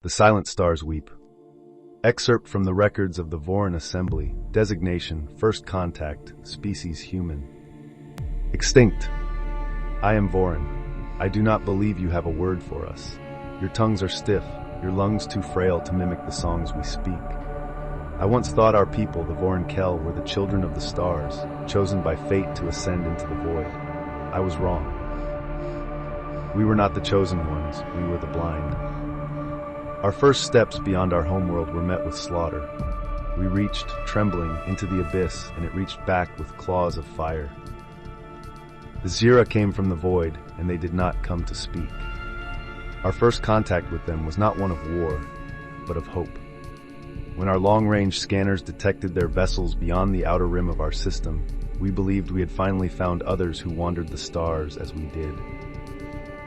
The Silent Stars Weep. Excerpt from the records of the Voron Assembly. Designation: First Contact. Species: Human. Extinct. I am Voron. I do not believe you have a word for us. Your tongues are stiff, your lungs too frail to mimic the songs we speak. I once thought our people, the Voron-Kel, were the children of the stars, chosen by fate to ascend into the void. I was wrong. We were not the chosen ones, we were the blind. Our first steps beyond our homeworld were met with slaughter. We reached, trembling, into the abyss, and it reached back with claws of fire. The Zira came from the void, and they did not come to speak. Our first contact with them was not one of war, but of hope. When our long-range scanners detected their vessels beyond the outer rim of our system, we believed we had finally found others who wandered the stars as we did.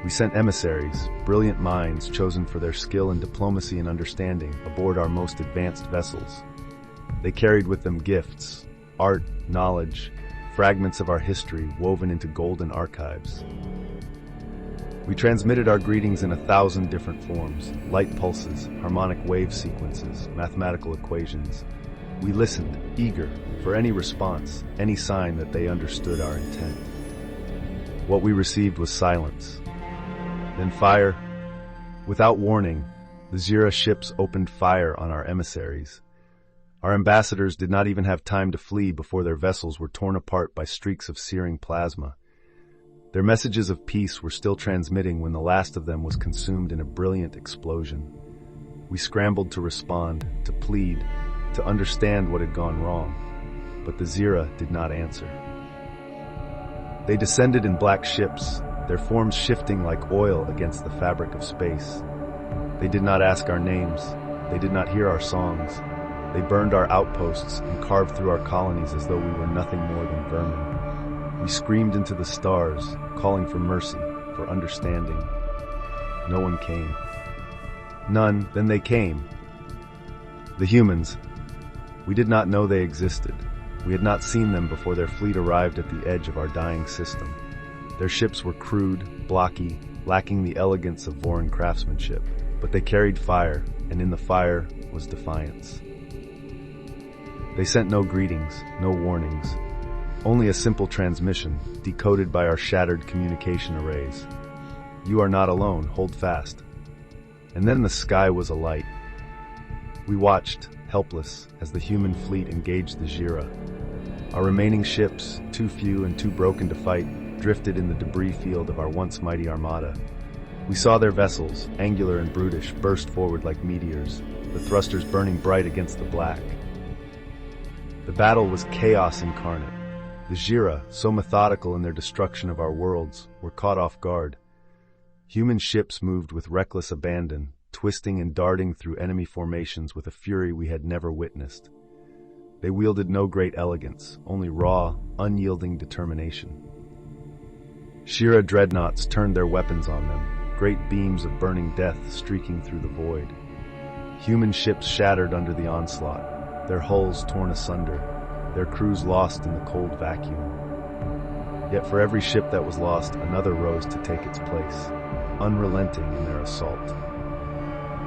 We sent emissaries, brilliant minds chosen for their skill in diplomacy and understanding, aboard our most advanced vessels. They carried with them gifts, art, knowledge, fragments of our history woven into golden archives. We transmitted our greetings in 1,000 different forms: light pulses, harmonic wave sequences, mathematical equations. We listened, eager for any response, any sign that they understood our intent. What we received was silence. Then fire. Without warning, the Zira ships opened fire on our emissaries. Our ambassadors did not even have time to flee before their vessels were torn apart by streaks of searing plasma. Their messages of peace were still transmitting when the last of them was consumed in a brilliant explosion. We scrambled to respond, to plead, to understand what had gone wrong, but the Zira did not answer. They descended in black ships, their forms shifting like oil against the fabric of space. They did not ask our names. They did not hear our songs. They burned our outposts and carved through our colonies as though we were nothing more than vermin. We screamed into the stars, calling for mercy, for understanding. No one came. None, then they came. The humans. We did not know they existed. We had not seen them before their fleet arrived at the edge of our dying system. Their ships were crude, blocky, lacking the elegance of Voron craftsmanship, but they carried fire, and in the fire was defiance. They sent no greetings, no warnings, only a simple transmission, decoded by our shattered communication arrays. You are not alone, hold fast. And then the sky was alight. We watched, helpless, as the human fleet engaged the Zira. Our remaining ships, too few and too broken to fight, drifted in the debris field of our once mighty armada. We saw their vessels, angular and brutish, burst forward like meteors, the thrusters burning bright against the black. The battle was chaos incarnate. The Zira, so methodical in their destruction of our worlds, were caught off guard. Human ships moved with reckless abandon, twisting and darting through enemy formations with a fury we had never witnessed. They wielded no great elegance, only raw, unyielding determination. Shira dreadnoughts turned their weapons on them, great beams of burning death streaking through the void. Human ships shattered under the onslaught, their hulls torn asunder, their crews lost in the cold vacuum. Yet for every ship that was lost, another rose to take its place, unrelenting in their assault.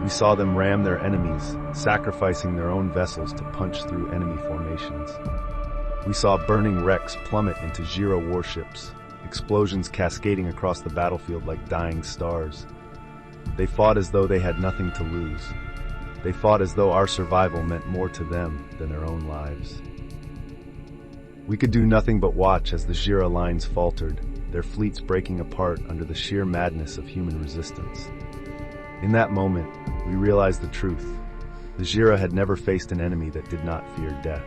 We saw them ram their enemies, sacrificing their own vessels to punch through enemy formations. We saw burning wrecks plummet into Zira warships, explosions cascading across the battlefield like dying stars. They fought as though they had nothing to lose. They fought as though our survival meant more to them than their own lives. We could do nothing but watch as the Zira lines faltered, their fleets breaking apart under the sheer madness of human resistance. In that moment, we realized the truth. The Zira had never faced an enemy that did not fear death.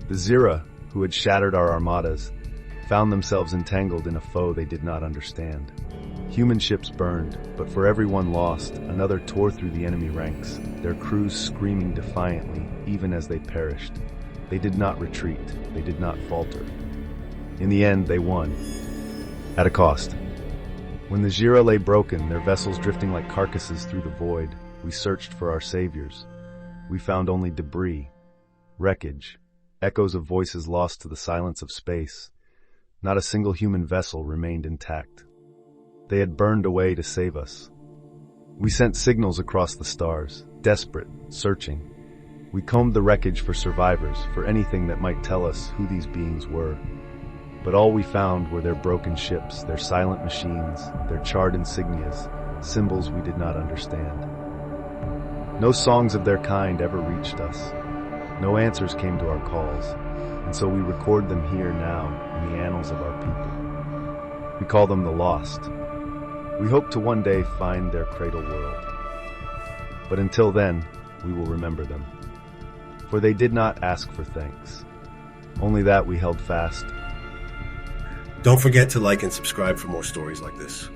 The Zira, who had shattered our armadas, found themselves entangled in a foe they did not understand. Human ships burned, but for every one lost, another tore through the enemy ranks, their crews screaming defiantly, even as they perished. They did not retreat, they did not falter. In the end, they won. At a cost. When the Zira lay broken, their vessels drifting like carcasses through the void, we searched for our saviors. We found only debris, wreckage, echoes of voices lost to the silence of space. Not a single human vessel remained intact. They had burned away to save us. We sent signals across the stars, desperate, searching. We combed the wreckage for survivors, for anything that might tell us who these beings were. But all we found were their broken ships, their silent machines, their charred insignias, symbols we did not understand. No songs of their kind ever reached us. No answers came to our calls, and so we record them here now in the annals of our people. We call them the Lost. We hope to one day find their cradle world. But until then, we will remember them. For they did not ask for thanks. Only that we held fast. Don't forget to like and subscribe for more stories like this.